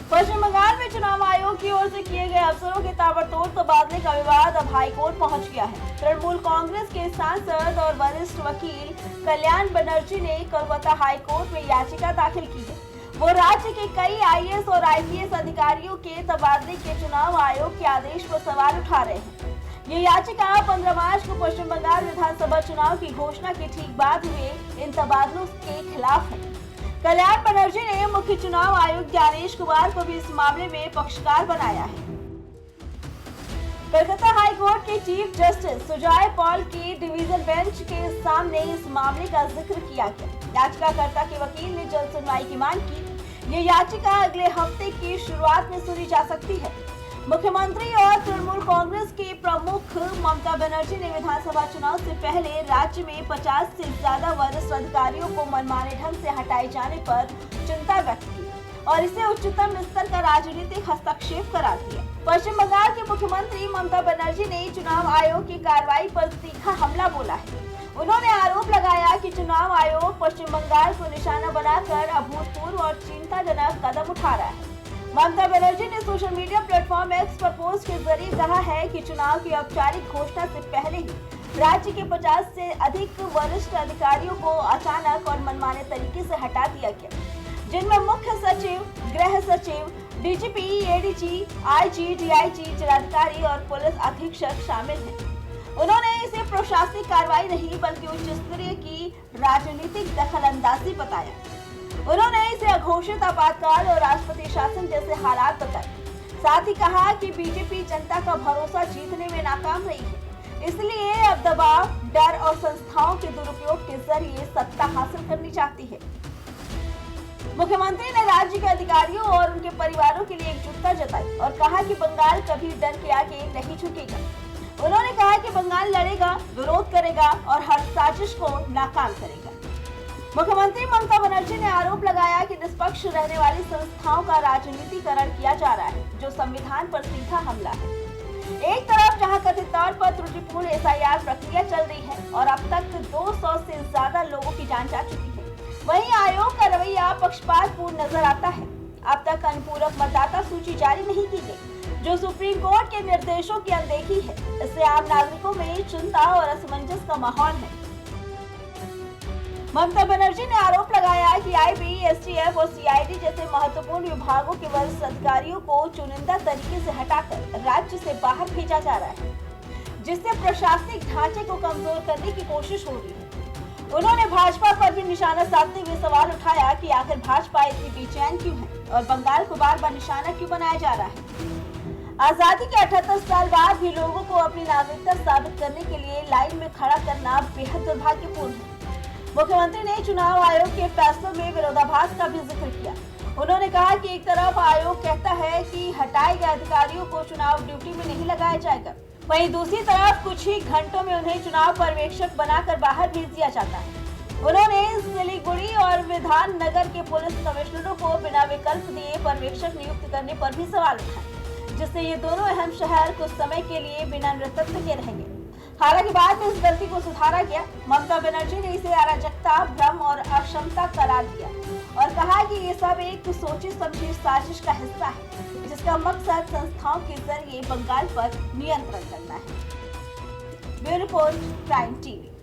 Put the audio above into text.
पश्चिम बंगाल में चुनाव आयोग की ओर से किए गए अफसरों के ताबड़तोड़ तबादले का विवाद अब हाईकोर्ट पहुंच गया है। तृणमूल कांग्रेस के सांसद और वरिष्ठ वकील कल्याण बनर्जी ने कोलकाता हाईकोर्ट में याचिका दाखिल की है। वो राज्य के कई आईएएस और आईपीएस अधिकारियों के तबादले के चुनाव आयोग के आदेश पर सवाल उठा रहे हैं। ये याचिका 15 मार्च को पश्चिम बंगाल विधानसभा चुनाव की घोषणा के ठीक बाद हुए इन तबादलों के खिलाफ है। कल्याण बनर्जी ने मुख्य चुनाव आयुक्त ज्ञानेश कुमार को भी इस मामले में पक्षकार बनाया है। कोलकाता हाईकोर्ट के चीफ जस्टिस सुजय पॉल की डिवीजन बेंच के सामने इस मामले का जिक्र किया गया। याचिकाकर्ता के वकील ने जल्द सुनवाई की मांग की। ये याचिका अगले हफ्ते की शुरुआत में सुनी जा सकती है। मुख्यमंत्री और तृणमूल कांग्रेस के प्रमुख ममता बनर्जी ने विधानसभा चुनाव से पहले राज्य में 50 से ज्यादा वरिष्ठ अधिकारियों को मनमाने ढंग से हटाए जाने पर चिंता व्यक्त की और इसे उच्चतम स्तर का राजनीतिक हस्तक्षेप करार दिया। पश्चिम बंगाल के मुख्यमंत्री ममता बनर्जी ने चुनाव आयोग की कार्रवाई पर तीखा हमला बोला है। उन्होंने आरोप लगाया कि चुनाव आयोग पश्चिम बंगाल को निशाना बनाकर अभूतपूर्व और चिंताजनक कदम उठा रहा है। ममता बनर्जी ने सोशल मीडिया प्लेटफॉर्म एक्स पर पोस्ट के जरिए कहा है कि चुनाव की औपचारिक घोषणा से पहले ही राज्य के 50 से अधिक वरिष्ठ अधिकारियों को अचानक और मनमाने तरीके से हटा दिया गया, जिनमें मुख्य सचिव, गृह सचिव, डीजीपी, एडीजी, आईजी, डीआईजी, जिलाधिकारी और पुलिस अधीक्षक शामिल हैं। उन्होंने इसे प्रशासनिक कार्रवाई नहीं बल्कि उच्च स्तरीय की राजनीतिक दखलंदाजी बताया। उन्होंने इसे अघोषित आपातकाल और राष्ट्रपति शासन जैसे हालात बताए। साथ ही कहा कि बीजेपी जनता का भरोसा जीतने में नाकाम रही है, इसलिए अब दबाव, डर और संस्थाओं के दुरुपयोग के जरिए सत्ता हासिल करनी चाहती है। मुख्यमंत्री ने राज्य के अधिकारियों और उनके परिवारों के लिए एकजुटता जताई और कहा कि बंगाल कभी डर के आगे नहीं झुकेगा। उन्होंने कहा कि बंगाल लड़ेगा, विरोध करेगा और हर साजिश को नाकाम करेगा। मुख्यमंत्री ममता बनर्जी ने आरोप लगाया कि निष्पक्ष रहने वाली संस्थाओं का राजनीतिकरण किया जा रहा है, जो संविधान पर सीधा हमला है। एक तरफ जहां कथित तौर पर त्रुटिपूर्ण एसआईआर प्रक्रिया चल रही है और अब तक 200 से ज्यादा लोगों की जान जा चुकी है, वहीं आयोग का रवैया पक्षपातपूर्ण नजर आता है। अब तक अनुपूरक मतदाता सूची जारी नहीं की गई, जो सुप्रीम कोर्ट के निर्देशों की अनदेखी है। इससे आम नागरिकों में चिंता और असमंजस का माहौल है। ममता बनर्जी ने आरोप लगाया कि आईबी, एसटीएफ और सीआईडी जैसे महत्वपूर्ण विभागों के वरिष्ठ अधिकारियों को चुनिंदा तरीके से हटाकर राज्य से बाहर भेजा जा रहा है, जिससे प्रशासनिक ढांचे को कमजोर करने की कोशिश हो रही है। उन्होंने भाजपा पर भी निशाना साधते हुए सवाल उठाया कि आखिर भाजपा इतनी बेचैन क्यों है और बंगाल को बार बार निशाना क्यों बनाया जा रहा है। आजादी के 78 साल बाद भी लोगों को अपनी नागरिकता साबित करने के लिए लाइन में खड़ा करना बेहद दुर्भाग्यपूर्ण है। मुख्यमंत्री ने चुनाव आयोग के फैसलों में विरोधाभास का भी जिक्र किया। उन्होंने कहा कि एक तरफ आयोग कहता है कि हटाए गए अधिकारियों को चुनाव ड्यूटी में नहीं लगाया जाएगा, वहीं दूसरी तरफ कुछ ही घंटों में उन्हें चुनाव पर्यवेक्षक बनाकर बाहर भेज दिया जाता है। उन्होंने सिलीगुड़ी और विधान नगर के पुलिस कमिश्नरों को बिना विकल्प दिए पर्यवेक्षक नियुक्त करने पर भी सवाल उठाए, जिससे ये दोनों अहम शहर कुछ समय के लिए बिना नेतृत्व के रहेंगे। हालांकि बाद में इस गलती को सुधारा गया। ममता बनर्जी ने इसे अराजकता, भ्रम और अक्षमता करार दिया और कहा कि ये सब एक सोची समझी साजिश का हिस्सा है, जिसका मकसद संस्थाओं के जरिए बंगाल पर नियंत्रण करना है। Bureau report, prime TV.